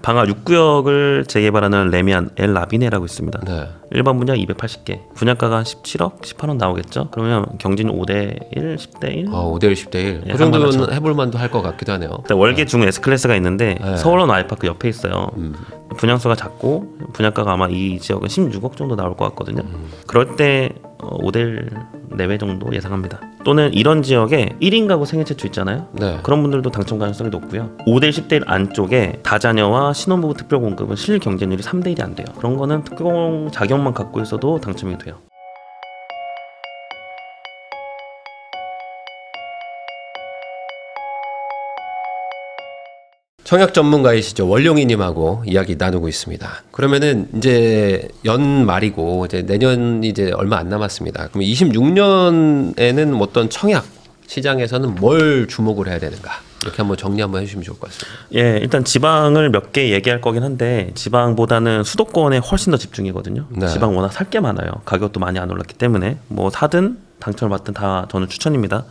방화 6구역을 재개발하는 레미안 엘 라비네라고 있습니다. 네. 일반 분양 280개, 분양가가 한 17억, 18억 나오겠죠? 그러면 경진 5대1, 10대1? 5대1, 10대1. 예, 그 정도면 해볼 만도 할 것 같기도 하네요. 월계 중 S클래스가 있는데 네. 서울원 아이파크 옆에 있어요. 분양수가 작고 분양가가 아마 이 지역은 16억 정도 나올 것 같거든요. 그럴 때 5대1 내외 정도 예상합니다. 또는 이런 지역에 1인 가구 생애 최초 있잖아요. 네. 그런 분들도 당첨 가능성이 높고요. 5대1, 10대1 안쪽에 다자녀와 신혼부부 특별공급은 실 경쟁률이 3대1이 안 돼요. 그런 거는 특공 자격만 갖고 있어도 당첨이 돼요. 청약 전문가이시죠, 원룡이님하고 이야기 나누고 있습니다. 그러면은 이제 연말이고 이제 내년이 이제 얼마 안 남았습니다. 그럼 26년에는 어떤 청약 시장에서는 뭘 주목을 해야 되는가? 이렇게 한번 정리 한번 해주시면 좋을 것 같습니다. 예, 일단 지방을 몇 개 얘기할 거긴 한데 지방보다는 수도권에 훨씬 더 집중이거든요. 네. 지방 워낙 살 게 많아요. 가격도 많이 안 올랐기 때문에 뭐 사든 당첨을 받든 다 저는 추천입니다.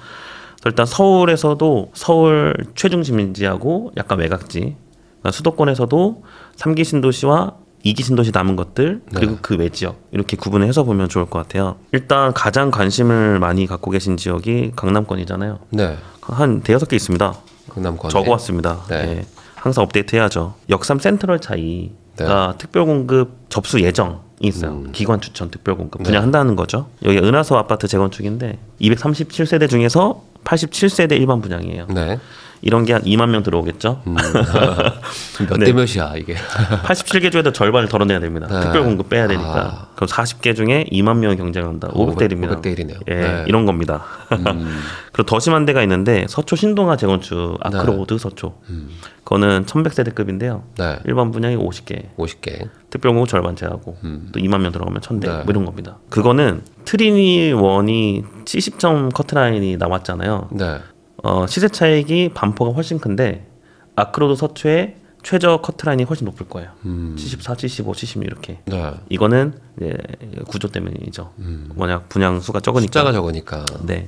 일단 서울에서도 서울 최중심지하고 약간 외곽지, 수도권에서도 3기 신도시와 2기 신도시 남은 것들, 그리고 그 외 지역 이렇게 구분해서 보면 좋을 것 같아요. 일단 가장 관심을 많이 갖고 계신 지역이 강남권이잖아요. 네. 한 대여섯 개 있습니다. 강남권 적어왔습니다. 네. 예. 항상 업데이트해야죠. 역삼 센트럴 차이가 특별공급 접수 예정이 있어요. 기관 추천 특별공급 분양한다는 거죠. 여기 은하서 아파트 재건축인데 237세대 중에서 87세대 일반 분양이에요. 네. 이런 게 한 2만 명 들어오겠죠. 몇 대 몇이야 이게? 87개 중에도 절반을 덜어내야 됩니다. 네. 특별공급 빼야 되니까. 그럼 40개 중에 2만 명이 경쟁한다. 500대1입니다. 500대1이네요. 예, 네. 이런 겁니다. 그리고 더 심한 데가 있는데 서초 신동아 재건축 아크로드 서초. 그거는 1100세대급인데요. 네. 일반 분양이 50개. 50개. 특별공급 절반 제하고 또 2만 명 들어가면 1000대 네. 뭐 이런 겁니다. 그거는 트리니원이 70점 커트라인이 나왔잖아요. 네. 시세 차익이 반포가 훨씬 큰데 아크로드 서초의 최저 커트라인이 훨씬 높을 거예요. 74, 75, 76 이렇게. 네. 이거는 이제 구조 때문이죠. 워낙 분양 수가 적으니까. 숫자가 적으니까. 네.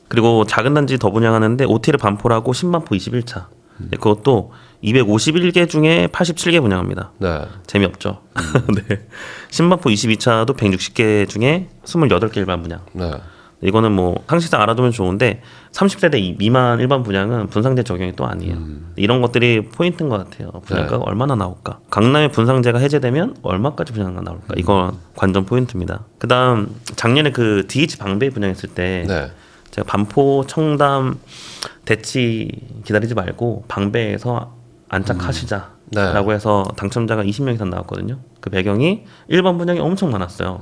그리고 작은 단지 더 분양하는데 오티를 반포라고 신반포 21차. 그것도 251개 중에 87개 분양합니다. 네. 재미없죠. 네. 신반포 22차도 160개 중에 28개 일반 분양. 네. 이거는 뭐 상식상 알아두면 좋은데 30세대 미만 일반 분양은 분상제 적용이 또 아니에요. 이런 것들이 포인트인 것 같아요. 분양가가 얼마나 나올까? 강남의 분상제가 해제되면 얼마까지 분양가 나올까? 이건 관전 포인트입니다. 그다음 작년에 그 DH 방배 분양했을 때 네. 제가 반포, 청담, 대치 기다리지 말고 방배에서 안착하시자라고 해서 당첨자가 20명 이상 나왔거든요. 그 배경이 일반 분양이 엄청 많았어요.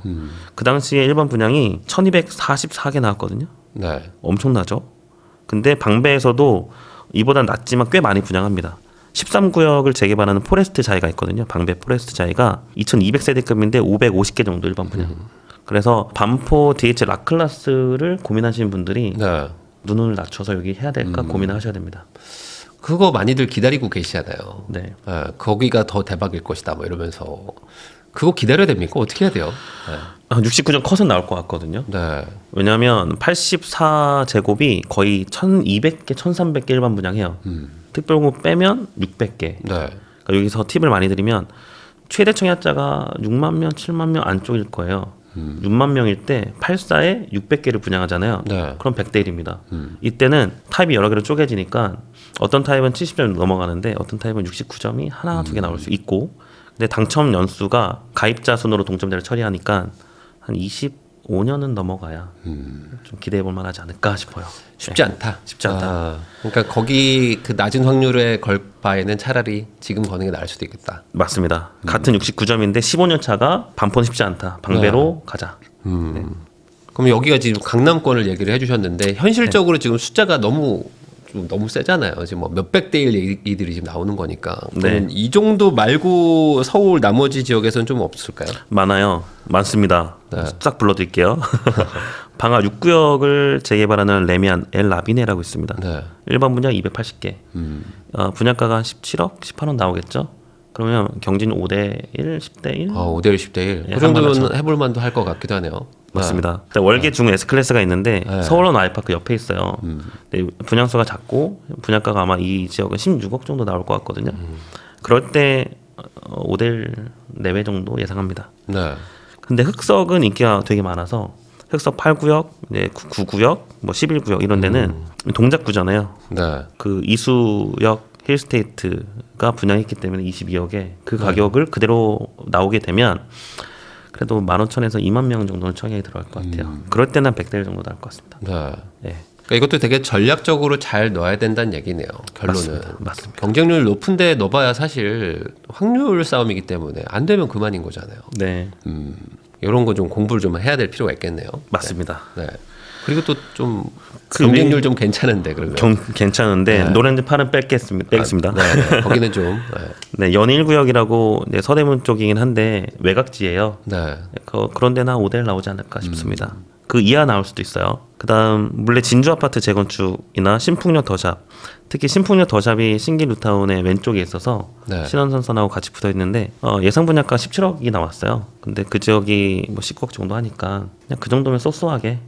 그 당시에 일반 분양이 1244개 나왔거든요. 네. 엄청나죠. 근데 방배에서도 이보다 낮지만 꽤 많이 분양합니다. 13구역을 재개발하는 포레스트 자이가 있거든요. 방배 포레스트 자이가 2200세대급인데 550개 정도 일반 분양. 그래서 반포 DH 락클라스를 고민하시는 분들이 네. 눈을 낮춰서 여기 해야 될까 고민을 하셔야 됩니다. 그거 많이들 기다리고 계시잖아요. 네. 네, 거기가 더 대박일 것이다 뭐 이러면서 그거 기다려야 됩니까? 어떻게 해야 돼요? 네. 69점 컷은 나올 것 같거든요. 네. 왜냐하면 84제곱이 거의 1200개, 1300개 일반 분양해요. 특별공급 빼면 600개. 네. 그러니까 여기서 팁을 많이 드리면 최대 청약자가 6만 명, 7만 명 안쪽일 거예요. 6만 명일 때 84에 600개를 분양하잖아요. 네. 그럼 100대 1입니다. 이때는 타입이 여러 개로 쪼개지니까 어떤 타입은 70점 넘어가는데 어떤 타입은 69점이 하나, 두 개 나올 수 있고, 근데 당첨 연수가 가입자 순으로 동점자를 처리하니까 한 25년은 넘어가야 좀 기대해 볼 만하지 않을까 싶어요. 쉽지 않다. 쉽지 않다. 그러니까 거기 그 낮은 확률에 걸 바에는 차라리 지금 거는 게 나을 수도 있겠다. 맞습니다. 같은 69점인데 15년 차가 반포는 쉽지 않다. 방배로 가자. 네. 그럼 여기가 지금 강남권을 얘기를 해주셨는데 현실적으로 지금 숫자가 너무 세잖아요. 지금 뭐 몇백 대 1 얘기들이 지금 나오는 거니까. 네. 이 정도 말고 서울 나머지 지역에서는 좀 없을까요? 많아요. 많습니다. 네. 싹 불러드릴게요. 방화 6구역을 재개발하는 레미안 엘 라비네라고 있습니다. 네. 일반 분양 280개. 분양가가 한 17억, 18억 나오겠죠? 그러면 경진 5대1, 10대1? 5대1, 10대1. 예, 그 정도면 해볼 만도 할 것 같기도 하네요. 맞습니다. 월계 중 S클래스가 있는데 서울원 아이파크 옆에 있어요. 근데 분양수가 작고 분양가가 아마 이 지역은 16억 정도 나올 것 같거든요. 그럴 때 5대1 내외 정도 예상합니다. 네. 근데 흑석은 인기가 되게 많아서 흑석 8구역, 이제 9구역, 뭐 11구역 이런 데는 동작구잖아요. 네. 그 이수역 힐스테이트가 분양했기 때문에 22억에 그 가격을 그대로 나오게 되면 그래도 15,000에서 2만 명 정도는 청약이 들어갈 것 같아요. 그럴 때는 100대1 정도 나올 것 같습니다. 네. 네. 그러니까 이것도 되게 전략적으로 잘 넣어야 된다는 얘기네요. 결론은. 맞습니다. 경쟁률 높은데 넣어봐야 사실 확률 싸움이기 때문에 안 되면 그만인 거잖아요. 네. 이런 거 좀 공부를 좀 해야 될 필요가 있겠네요. 맞습니다. 네. 그리고 또 좀 그 경쟁률 좀 괜찮은데 그러면. 괜찮은데 네. 노란지 팔은 빼겠습니다. 네. 거기는 좀. 네, 연일구역이라고 네, 서대문 쪽이긴 한데 외곽지예요. 네. 그런 데는 한 5대1 나오지 않을까 싶습니다. 그 이하 나올 수도 있어요. 그다음 물레 진주 아파트 재건축이나 신풍역 더샵, 특히 신풍역 더샵이 신길 뉴타운의 왼쪽에 있어서 네. 신원선선하고 같이 붙어 있는데 예상 분양가 17억이 나왔어요. 근데 그 지역이 뭐 19억 정도 하니까 그냥 그 정도면 쏘쏘하게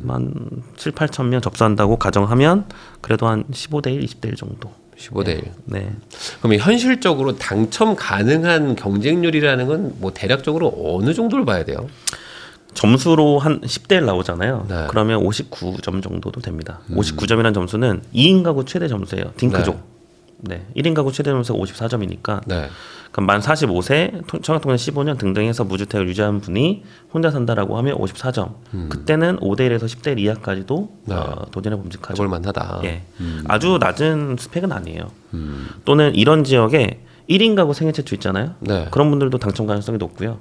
한 7, 8천 명 접수한다고 가정하면 그래도 한 15대1, 20대1 정도. 15대1. 네. 그러면 현실적으로 당첨 가능한 경쟁률이라는 건 뭐 대략적으로 어느 정도를 봐야 돼요? 점수로 한 10대1 나오잖아요. 네. 그러면 59점 정도도 됩니다. 59점이라는 점수는 2인 가구 최대 점수예요. 딩크족. 네. 1인 가구 최대 점수가 54점이니까 네. 그럼 만 45세, 청약통장 15년 등등해서 무주택을 유지한 분이 혼자 산다라고 하면 54점. 그때는 5대1에서 10대1 이하까지도 네. 도전해 봄직하죠. 해볼만하다. 예. 아주 낮은 스펙은 아니에요. 또는 이런 지역에 1인 가구 생애 최초 있잖아요. 네. 그런 분들도 당첨 가능성이 높고요.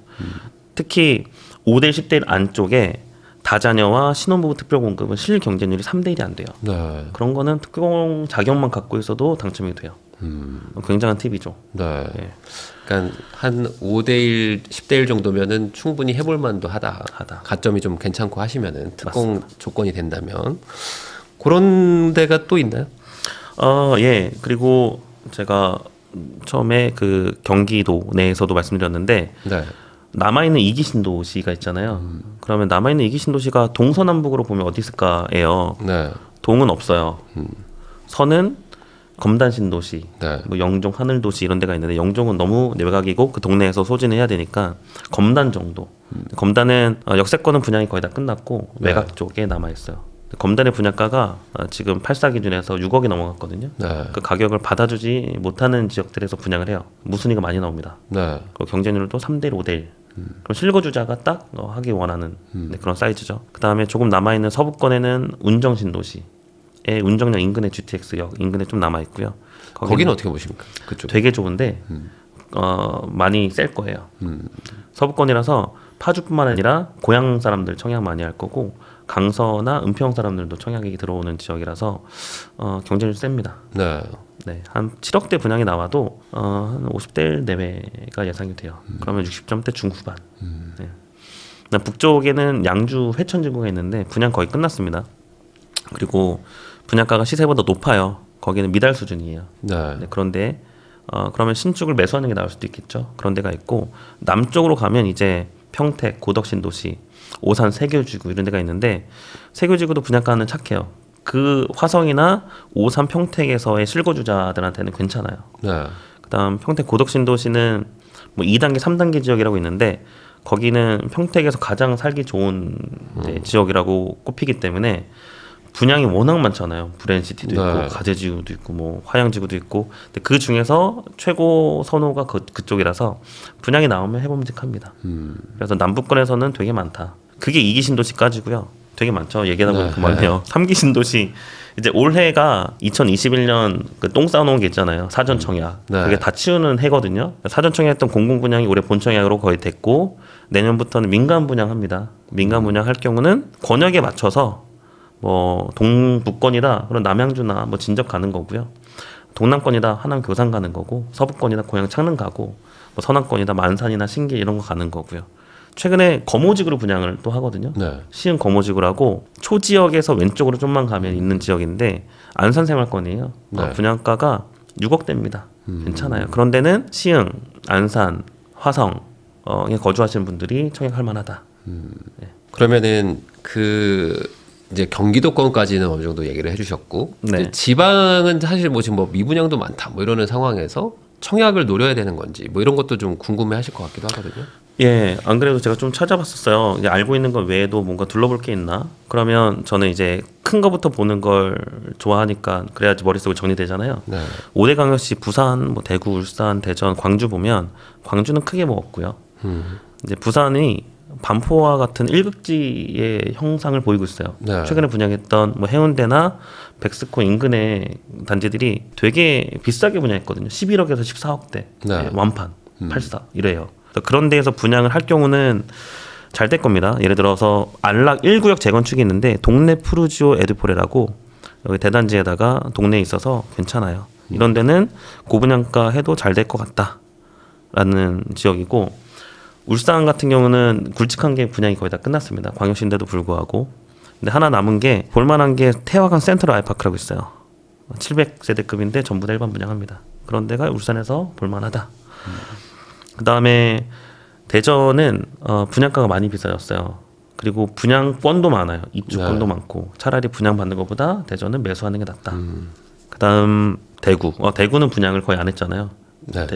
특히 5대1, 10대1 안쪽에 다자녀와 신혼부부 특별공급은 실 경쟁률이 3대1이 안 돼요. 네. 그런 거는 특공 자격만 갖고 있어도 당첨이 돼요. 굉장한 팁이죠. 네. 예. 그러니까 한 5대1, 10대1 정도면은 충분히 해볼 만도 하다. 가점이 좀 괜찮고 하시면은 특공 맞습니다. 조건이 된다면 그런 데가 또 있나요? 예. 그리고 제가 처음에 그 경기도 내에서도 말씀드렸는데 네. 남아있는 이기 신도시가 있잖아요. 그러면 남아있는 이기 신도시가 동서남북으로 보면 어디 있을까예요. 네. 동은 없어요. 서는 검단 신도시, 네. 뭐 영종 하늘도시 이런 데가 있는데 영종은 너무 외곽이고 그 동네에서 소진을 해야 되니까 검단 정도. 검단은 역세권은 분양이 거의 다 끝났고 네. 외곽 쪽에 남아 있어요. 검단의 분양가가 지금 8사 기준에서 6억이 넘어갔거든요. 네. 그 가격을 받아주지 못하는 지역들에서 분양을 해요. 무순위가 많이 나옵니다. 네. 그리고 경쟁률도 3대1, 5대1. 그럼 실거주자가 딱 하기 원하는 네, 그런 사이즈죠. 그 다음에 조금 남아있는 서부권에는 운정신도시의 운정역 인근의 GTX역 인근에 좀 남아있고요. 거기는 어떻게 보십니까? 그쪽. 되게 좋은데 많이 셀 거예요. 서부권이라서 파주뿐만 아니라 고향 사람들 청약 많이 할 거고 강서나 은평 사람들도 청약이 들어오는 지역이라서 경쟁률 셉니다. 네. 네, 한 7억대 분양이 나와도 한 50대1 내외가 예상이 돼요. 그러면 60점대 중후반. 네. 북쪽에는 양주 회천지구가 있는데 분양 거의 끝났습니다. 그리고 분양가가 시세보다 높아요. 거기는 미달 수준이에요. 네. 네, 그런데 그러면 신축을 매수하는 게 나을 수도 있겠죠. 그런 데가 있고 남쪽으로 가면 이제 평택, 고덕신도시, 오산 세교지구 이런 데가 있는데 세교지구도 분양가는 착해요. 그 화성이나 오산 평택에서의 실거주자들한테는 괜찮아요. 네. 그다음 평택 고덕신도시는 뭐 2단계, 3단계 지역이라고 있는데 거기는 평택에서 가장 살기 좋은 지역이라고 꼽히기 때문에 분양이 워낙 많잖아요. 브랜시티도 있고 네. 가재지구도 있고 뭐 화양지구도 있고. 근데 그 중에서 최고 선호가 그쪽이라서 분양이 나오면 해봄직합니다. 그래서 남부권에서는 되게 많다. 그게 2기 신도시까지고요. 되게 많죠. 얘기하다 보면 네. 그만해요. 3기 신도시 이제 올해가 2021년 그 똥 싸놓은 게 있잖아요. 사전 청약. 네. 그게 다 치우는 해거든요. 사전 청약했던 공공 분양이 올해 본 청약으로 거의 됐고 내년부터는 민간 분양합니다. 민간 분양할 경우는 권역에 맞춰서 뭐 동북권이다 그런 남양주나 뭐 진접 가는 거고요. 동남권이다 하남 교산 가는 거고 서부권이다 고양 창릉 가고 뭐 서남권이다 만산이나 신길 이런 거 가는 거고요. 최근에 거모지구로 분양을 또 하거든요. 네. 시흥 거모지구라고 초지역에서 왼쪽으로 좀만 가면 있는 지역인데 안산 생활권이에요. 네. 분양가가 6억대입니다. 괜찮아요. 그런 데는 시흥, 안산, 화성에 거주하시는 분들이 청약할 만하다. 그러면은 그 이제 경기도권까지는 어느 정도 얘기를 해주셨고 네. 이제 지방은 사실 뭐 지금 뭐 미분양도 많다 뭐 이러는 상황에서 청약을 노려야 되는 건지 뭐 이런 것도 좀 궁금해하실 것 같기도 하거든요. 예, 안 그래도 제가 좀 찾아봤었어요. 이제 알고 있는 것 외에도 뭔가 둘러볼 게 있나? 그러면 저는 이제 큰 거부터 보는 걸 좋아하니까 그래야지 머릿속에 정리되잖아요. 네. 5대 강역시 부산, 뭐 대구, 울산, 대전, 광주 보면 광주는 크게 뭐 없고요. 이제 부산이 반포와 같은 일극지의 형상을 보이고 있어요. 네. 최근에 분양했던 뭐 해운대나 백스코 인근의 단지들이 되게 비싸게 분양했거든요. 11억에서 14억대 네. 완판, 84 이래요. 그런 데에서 분양을 할 경우는 잘 될 겁니다. 예를 들어서 안락 1구역 재건축이 있는데 동네 푸르지오 에드포레라고 여기 대단지에다가 동네에 있어서 괜찮아요. 이런 데는 고분양가 해도 잘 될 것 같다라는 지역이고, 울산 같은 경우는 굵직한 게 분양이 거의 다 끝났습니다. 광역시인데도 불구하고. 근데 하나 남은 게 볼만한 게 태화강 센트럴 아이파크라고 있어요. 700세대급인데 전부 다 일반 분양합니다. 그런 데가 울산에서 볼만하다. 그 다음에 대전은 분양가가 많이 비싸졌어요. 그리고 분양권도 많아요. 입주권도 많고 차라리 분양받는 것보다 대전은 매수하는 게 낫다. 그 다음 대구. 대구는 분양을 거의 안 했잖아요. 네.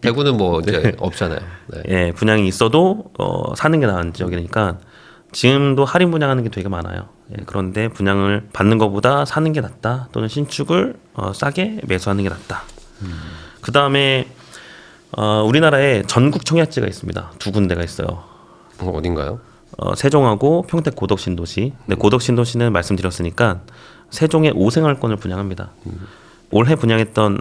대구는 뭐 이제 없잖아요. 네. 예, 분양이 있어도 사는 게 나은 지역이니까 지금도 할인 분양하는 게 되게 많아요. 예, 그런데 분양을 받는 것보다 사는 게 낫다. 또는 신축을 싸게 매수하는 게 낫다. 그 다음에 우리나라에 전국 청약지가 있습니다. 2군데가 있어요. 어딘가요? 세종하고 평택 고덕신도시. 근데 고덕신도시는 말씀드렸으니까 세종의 5생활권을 분양합니다. 올해 분양했던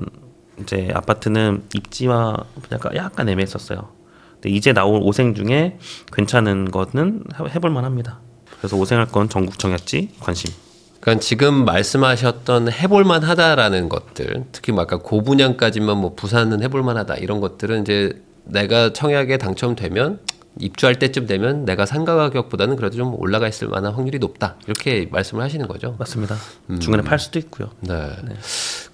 이제 아파트는 입지와 분양가 약간 애매했었어요. 근데 이제 나올 5생 중에 괜찮은 거는 해볼 만합니다. 그래서 5생활권 전국 청약지 관심. 그러니까 지금 말씀하셨던 해볼만 하다라는 것들, 특히 뭐 아까 고분양까지만 뭐 부산은 해볼만 하다 이런 것들은 이제 내가 청약에 당첨되면 입주할 때쯤 되면 내가 상가 가격보다는 그래도 좀 올라가 있을 만한 확률이 높다 이렇게 말씀을 하시는 거죠. 맞습니다. 중간에 팔 수도 있고요. 네.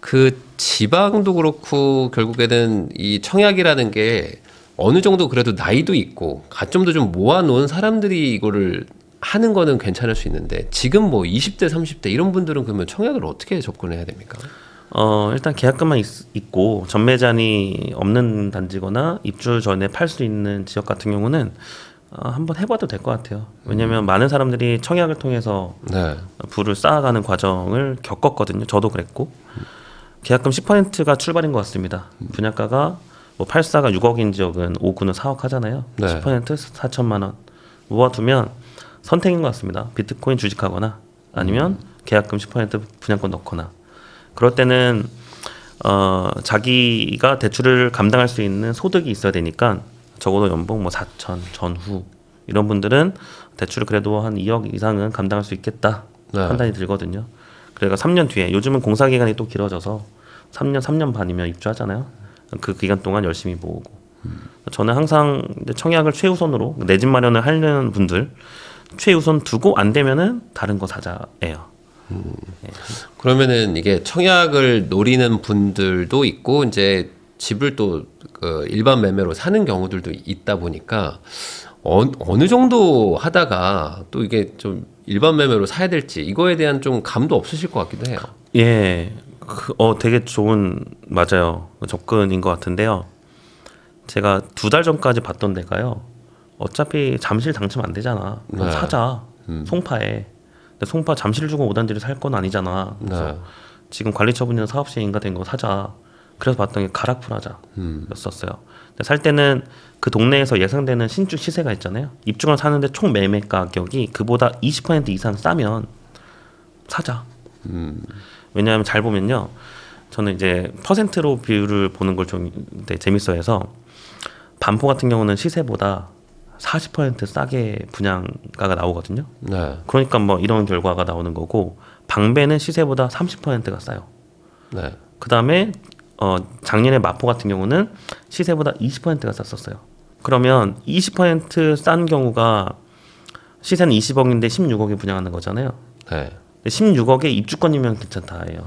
그 지방도 그렇고 결국에는 이 청약이라는 게 어느 정도 그래도 나이도 있고 가점도 좀 모아놓은 사람들이 이거를 하는 거는 괜찮을 수 있는데 지금 뭐 20대, 30대 이런 분들은 그러면 청약을 어떻게 접근해야 됩니까? 일단 계약금만 있고 전매잔이 없는 단지거나 입주 전에 팔 수 있는 지역 같은 경우는 한번 해봐도 될 것 같아요. 왜냐하면 많은 사람들이 청약을 통해서 네. 부를 쌓아가는 과정을 겪었거든요. 저도 그랬고 계약금 10%가 출발인 것 같습니다. 분양가가 뭐 8사가 6억인 지역은 5구는 4억 하잖아요. 네. 10% 4천만 원 모아두면 선택인 것 같습니다. 비트코인 주식하거나 아니면 계약금 10% 분양권 넣거나. 그럴 때는 자기가 대출을 감당할 수 있는 소득이 있어야 되니까 적어도 연봉 뭐 4천 전후 이런 분들은 대출을 그래도 한 2억 이상은 감당할 수 있겠다 판단이 들거든요. 그러니까 3년 뒤에 요즘은 공사 기간이 또 길어져서 3년 반이면 입주하잖아요. 그 기간 동안 열심히 모으고. 저는 항상 청약을 최우선으로 내 집 마련을 하려는 분들 최우선 두고 안 되면은 다른 거 사자예요. 그러면은 이게 청약을 노리는 분들도 있고 이제 집을 또 그 일반 매매로 사는 경우들도 있다 보니까 어느 정도 하다가 또 이게 좀 일반 매매로 사야 될지 이거에 대한 좀 감도 없으실 것 같기도 해요. 예, 되게 좋은 맞아요 접근인 것 같은데요. 제가 2달 전까지 봤던 데가요. 어차피 잠실 당첨 안 되잖아. 그럼 사자. 송파에. 근데 송파 잠실 주고 5단지를 살 건 아니잖아. 그래서 지금 관리 처분이나 사업 시행인가 된 거 사자. 그래서 봤던 게 가락프라자였었어요. 근데 살 때는 그 동네에서 예상되는 신축 시세가 있잖아요. 입주권 사는데 총 매매 가격이 그보다 20% 이상 싸면 사자. 왜냐하면 잘 보면요. 저는 이제 퍼센트로 비율을 보는 걸 좀 재밌어해서 반포 같은 경우는 시세보다 40% 싸게 분양가가 나오거든요. 네. 그러니까 뭐 이런 결과가 나오는 거고 방배는 시세보다 30%가 싸요. 네. 그 다음에 작년에 마포 같은 경우는 시세보다 20%가 쌌었어요. 그러면 20%싼 경우가 시세는 20억인데 16억에 분양하는 거잖아요. 네. 16억에 입주권이면 괜찮다예요.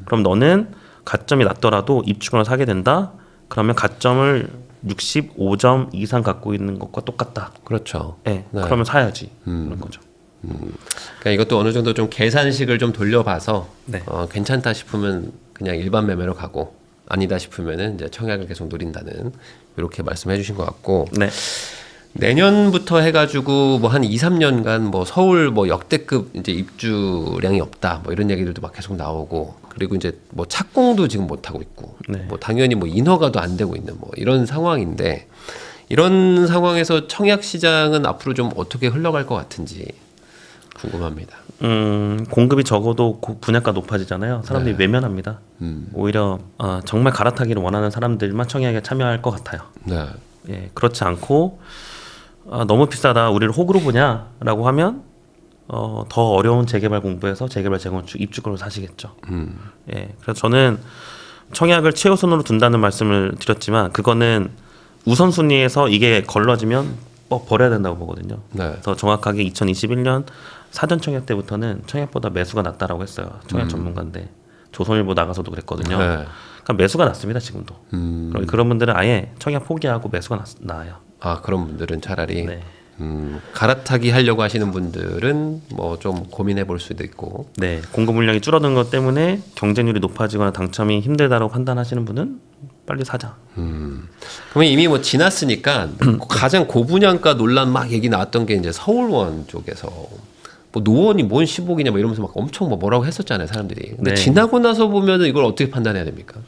그럼 너는 가점이 낮더라도 입주권을 사게 된다. 그러면 가점을 65점 이상 갖고 있는 것과 똑같다. 그렇죠. 네. 그러면 사야지. 그런 거죠. 그러니까 이것도 어느 정도 좀 계산식을 좀 돌려봐서 네. 괜찮다 싶으면 그냥 일반 매매로 가고 아니다 싶으면은 이제 청약을 계속 노린다는 이렇게 말씀해 주신 것 같고 네. 내년부터 해가지고 뭐 한 2, 3년간 뭐 서울 뭐 역대급 이제 입주량이 없다 뭐 이런 얘기들도 막 계속 나오고 그리고 이제 뭐 착공도 지금 못 하고 있고 네. 뭐 당연히 뭐 인허가도 안 되고 있는 뭐 이런 상황인데 이런 상황에서 청약 시장은 앞으로 좀 어떻게 흘러갈 것 같은지 궁금합니다. 공급이 적어도 분양가 높아지잖아요. 사람들이 네. 외면합니다. 오히려 정말 갈아타기를 원하는 사람들만 청약에 참여할 것 같아요. 네. 예, 그렇지 않고 너무 비싸다 우리를 호구로 보냐라고 하면 더 어려운 재개발 공부에서 재개발 재건축 입주권을 사시겠죠. 예, 그래서 저는 청약을 최우선으로 둔다는 말씀을 드렸지만 그거는 우선순위에서 이게 걸러지면 버려야 된다고 보거든요. 네. 그래서 정확하게 2021년 사전 청약 때부터는 청약보다 매수가 낮다라고 했어요. 청약 전문가인데 조선일보 나가서도 그랬거든요. 네. 그러니까 매수가 낮습니다 지금도. 그런 분들은 아예 청약 포기하고 매수가 나아요. 아 그런 분들은 차라리 네. 갈아타기 하려고 하시는 분들은 뭐 좀 고민해 볼 수도 있고. 네, 공급 물량이 줄어든 것 때문에 경쟁률이 높아지거나 당첨이 힘들다고 판단하시는 분은 빨리 사자. 그러면 이미 뭐 지났으니까 가장 고분양가 논란 막 얘기 나왔던 게 이제 서울원 쪽에서 뭐 노원이 뭔 10억이냐 뭐 이러면서 막 엄청 뭐라고 했었잖아요 사람들이. 근데 네. 지나고 나서 보면은 이걸 어떻게 판단해야 됩니까?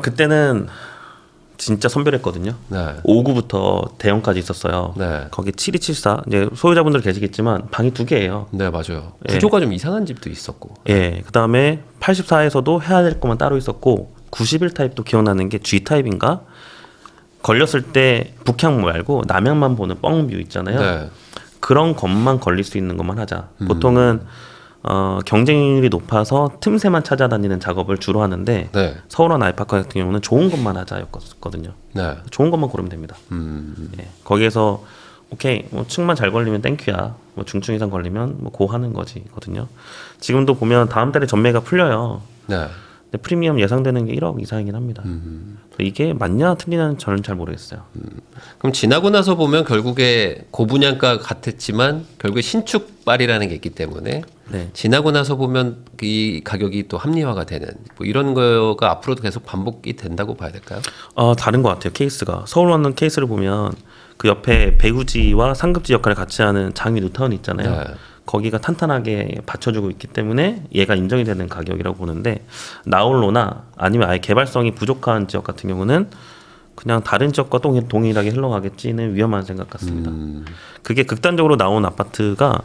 그때는 진짜 선별했거든요. 네. 5구부터 대형까지 있었어요. 네. 거기 7274 이제 소유자분들 계시겠지만 방이 2개예요. 네 맞아요. 예. 구조가 좀 이상한 집도 있었고. 예, 그 다음에 84에서도 해야 될 것만 따로 있었고 91 타입도 기억나는 게 G 타입인가 걸렸을 때 북향 말고 남향만 보는 뻥뷰 있잖아요. 네. 그런 것만 걸릴 수 있는 것만 하자. 보통은 경쟁률이 높아서 틈새만 찾아다니는 작업을 주로 하는데 네. 서울원 아이파크 같은 경우는 좋은 것만 하자였거든요. 네. 좋은 것만 고르면 됩니다. 예, 거기에서 오케이 뭐 층만 잘 걸리면 땡큐야. 뭐 중층 이상 걸리면 뭐 고 하는 거지거든요. 지금도 보면 다음 달에 전매가 풀려요. 네. 근데 프리미엄 예상되는 게 1억 이상이긴 합니다. 이게 맞냐 틀리냐는 저는 잘 모르겠어요. 그럼 지나고 나서 보면 결국에 고분양가 같았지만 결국에 신축발이라는 게 있기 때문에 네. 지나고 나서 보면 이 가격이 또 합리화가 되는 뭐 이런 거가 앞으로도 계속 반복이 된다고 봐야 될까요? 다른 것 같아요. 케이스가 서울원은 케이스를 보면 그 옆에 배구지와 상급지 역할을 같이 하는 장위 뉴타운이 있잖아요. 네. 거기가 탄탄하게 받쳐주고 있기 때문에 얘가 인정이 되는 가격이라고 보는데 나홀로나 아니면 아예 개발성이 부족한 지역 같은 경우는 그냥 다른 지역과 동일하게 흘러가겠지는 위험한 생각 같습니다. 그게 극단적으로 나온 아파트가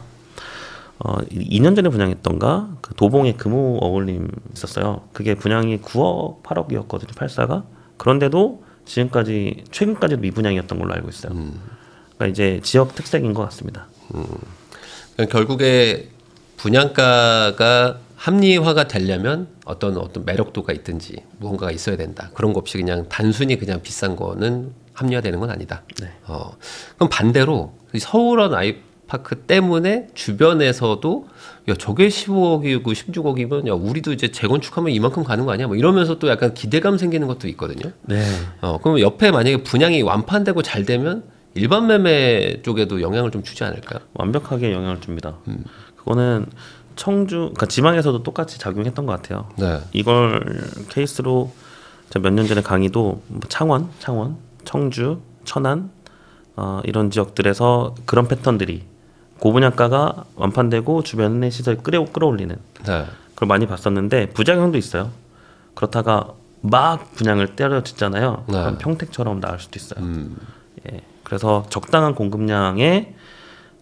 2년 전에 분양했던가 그 도봉의 금호 어울림 있었어요. 그게 분양이 9억 8억이었거든요. 84가. 그런데도 지금까지 최근까지도 미분양이었던 걸로 알고 있어요. 그러니까 이제 지역 특색인 것 같습니다. 그러니까 결국에 분양가가 합리화가 되려면 어떤 매력도가 있든지 무언가가 있어야 된다. 그런 거 없이 그냥 단순히 그냥 비싼 거는 합리화되는 건 아니다. 네. 그럼 반대로 서울원 아이파크 때문에 주변에서도 야 저게 15억이고 16억이면 야 우리도 이제 재건축하면 이만큼 가는 거 아니야? 뭐 이러면서 또 약간 기대감 생기는 것도 있거든요. 네. 그럼 옆에 만약에 분양이 완판되고 잘 되면 일반 매매 쪽에도 영향을 좀 주지 않을까요? 완벽하게 영향을 줍니다. 그거는 청주, 그러니까 지방에서도 똑같이 작용했던 것 같아요. 네. 이걸 케이스로 몇 년 전에 강의도 뭐 창원, 청주, 천안 이런 지역들에서 그런 패턴들이 고분양가가 완판되고 주변의 시설 끌어올리는 네. 그걸 많이 봤었는데 부작용도 있어요. 그렇다가 막 분양을 때려짓잖아요. 네. 그럼 평택처럼 나올 수도 있어요. 예, 그래서 적당한 공급량에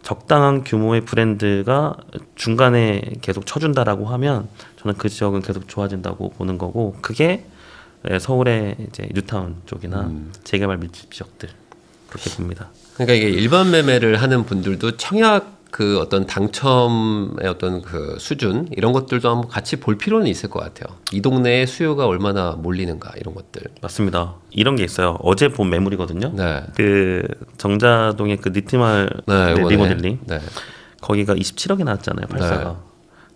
적당한 규모의 브랜드가 중간에 계속 쳐준다라고 하면 저는 그 지역은 계속 좋아진다고 보는 거고 그게 서울의 이제 뉴타운 쪽이나 재개발 밀집 지역들 그렇게 봅니다. 그러니까 이게 일반 매매를 하는 분들도 청약 그 어떤 당첨의 어떤 그 수준 이런 것들도 한번 같이 볼 필요는 있을 것 같아요. 이 동네에 수요가 얼마나 몰리는가 이런 것들. 맞습니다. 이런 게 있어요. 어제 본 매물이거든요. 네. 그 정자동의 그 니트마을 네, 이번에. 리모델링 네. 거기가 27억이 나왔잖아요. 84가. 네.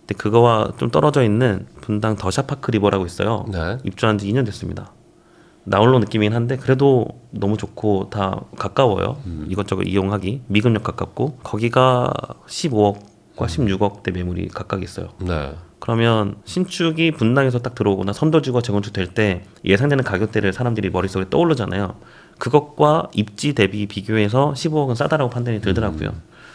근데 그거와 좀 떨어져 있는 분당 더샤파크 리버라고 있어요. 네. 입주한 지 2년 됐습니다. 나홀로 느낌이긴 한데 그래도 너무 좋고 다 가까워요. 이것저것 이용하기. 미금역 가깝고 거기가 15억과 16억대 매물이 각각 있어요. 네. 그러면 신축이 분당에서 딱 들어오거나 선도지구가 재건축 될 때 예상되는 가격대를 사람들이 머릿속에 떠오르잖아요. 그것과 입지 대비 비교해서 15억은 싸다라고 판단이 들더라고요.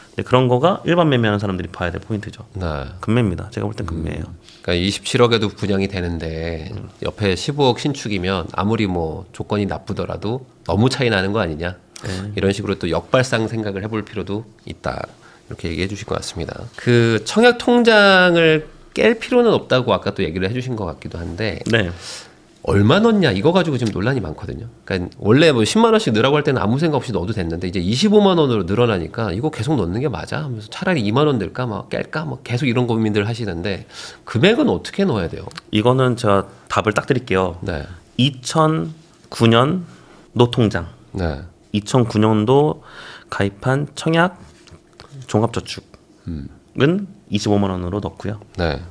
근데 그런 거가 일반 매매하는 사람들이 봐야 될 포인트죠. 네. 금매입니다. 제가 볼 땐 금매예요. 그러니까 27억에도 분양이 되는데 옆에 15억 신축이면 아무리 뭐 조건이 나쁘더라도 너무 차이 나는 거 아니냐. 이런 식으로 또 역발상 생각을 해볼 필요도 있다. 이렇게 얘기해 주실 것 같습니다. 그 청약 통장을 깰 필요는 없다고 아까 또 얘기를 해주신 것 같기도 한데 네. 얼마 넣냐 이거 가지고 지금 논란이 많거든요. 그러니까 원래 뭐 10만 원씩 넣으라고 할 때는 아무 생각 없이 넣어도 됐는데 이제 25만 원으로 늘어나니까 이거 계속 넣는 게 맞아? 하면서 차라리 2만 원 넣을까 막 깰까 막 계속 이런 고민들 하시는데 금액은 어떻게 넣어야 돼요? 이거는 제가 답을 딱 드릴게요. 네. 2009년 노통장. 네. 2009년도 가입한 청약 종합저축은 25만 원으로 넣고요. 네.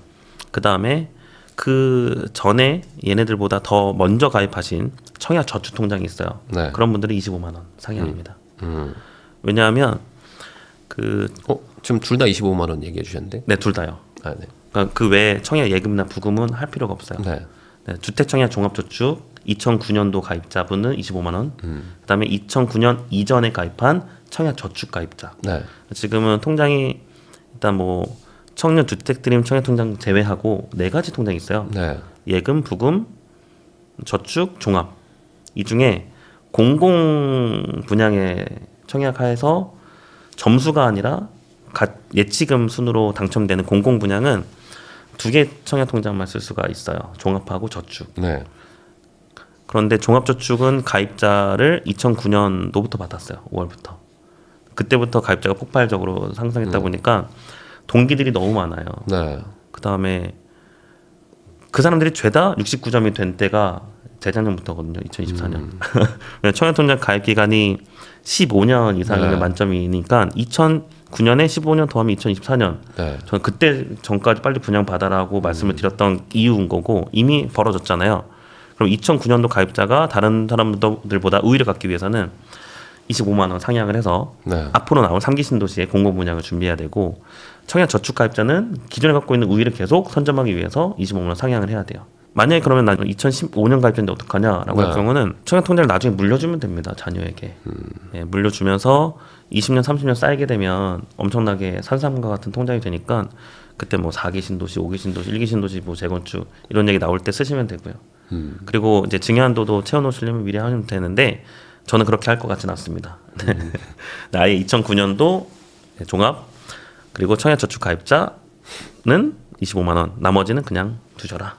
그 다음에 그 전에 얘네들보다 더 먼저 가입하신 청약 저축통장이 있어요. 네. 그런 분들은 25만 원 상향입니다. 왜냐하면 지금 둘 다 25만 원 얘기해 주셨는데? 네, 둘 다요. 아, 네. 그러니까 그 외에 청약 예금이나 부금은 할 필요가 없어요. 네. 네, 주택청약 종합저축 2009년도 가입자분은 25만 원. 그다음에 2009년 이전에 가입한 청약 저축 가입자. 네. 지금은 통장이 일단 뭐 청년 주택 드림 청약 통장 제외하고 4가지 통장이 있어요. 네. 예금, 부금, 저축, 종합. 이 중에 공공 분양에 청약하여서 점수가 아니라 예치금 순으로 당첨되는 공공 분양은 2개 청약 통장만 쓸 수가 있어요. 종합하고 저축. 네. 그런데 종합저축은 가입자를 2009년도부터 받았어요. 5월부터. 그때부터 가입자가 폭발적으로 상승했다 보니까 동기들이 너무 많아요. 네. 그 다음에 그 사람들이 죄다 69점이 된 때가 재작년부터거든요. 2024년. 청약통장 가입 기간이 15년 이상이면 네. 만점이니까 2009년에 15년 더하면 2024년. 네. 저는 그때 전까지 빨리 분양 받아라고 말씀을 드렸던 이유인 거고 이미 벌어졌잖아요. 그럼 2009년도 가입자가 다른 사람들보다 우위를 갖기 위해서는 25만 원 상향을 해서 네. 앞으로 나올 3기 신도시에 공공 분양을 준비해야 되고 청약 저축 가입자는 기존에 갖고 있는 우위를 계속 선점하기 위해서 25만 원 상향을 해야 돼요. 만약에 그러면 난 2015년 가입자인데 어떡하냐라고 할 경우는 청약 통장을 나중에 물려주면 됩니다. 자녀에게. 예, 물려주면서 20년, 30년 쌓이게 되면 엄청나게 산삼과 같은 통장이 되니까 그때 뭐 4기 신도시, 5기 신도시, 1기 신도시 뭐 재건축 이런 얘기 나올 때 쓰시면 되고요. 그리고 이제 증여한도도 채워놓으시려면 미리 하면 되는데 저는 그렇게 할 것 같지는 않습니다. 아예 2009년도 종합 그리고 청약저축 가입자는 25만 원, 나머지는 그냥 두셔라.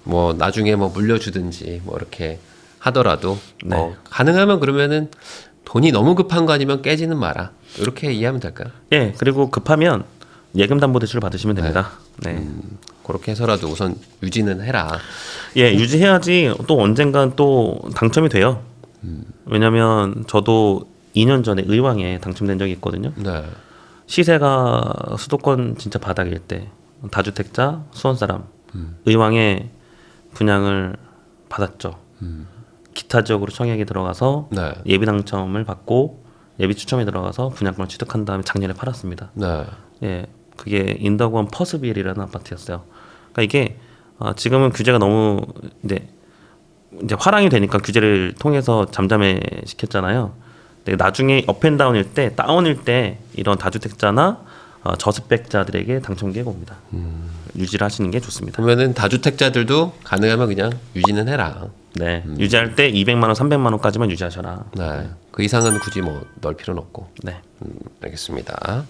뭐 나중에 뭐 물려주든지 뭐 이렇게 하더라도 네. 가능하면 그러면은 돈이 너무 급한 거 아니면 깨지는 마라. 이렇게 이해하면 될까요? 예, 그리고 급하면 예금담보대출 받으시면 됩니다. 네. 그렇게 해서라도 우선 유지는 해라. 예, 유지해야지 또 언젠간 또 당첨이 돼요. 왜냐면 저도 2년 전에 의왕에 당첨된 적이 있거든요. 네. 시세가 수도권 진짜 바닥일 때 다주택자 수원 사람 의왕에 분양을 받았죠. 기타 지역으로 청약이 들어가서 네. 예비 당첨을 받고 예비 추첨에 들어가서 분양권을 취득한 다음에 작년에 팔았습니다. 네. 예, 그게 인덕원 퍼스비엘이라는 아파트였어요. 그러니까 이게 지금은 규제가 너무 이제 화랑이 되니까 규제를 통해서 잠잠해 시켰잖아요. 근데 나중에 업앤다운일 때, 다운일 때 이런 다주택자나 저스펙자들에게 당첨 기회가 옵니다. 유지를 하시는 게 좋습니다. 그러면은 다주택자들도 가능하면 그냥 유지는 해라. 네, 유지할 때 200만 원, 300만 원까지만 유지하셔라. 네. 그 이상은 굳이 뭐 넣을 필요는 없고. 네. 알겠습니다.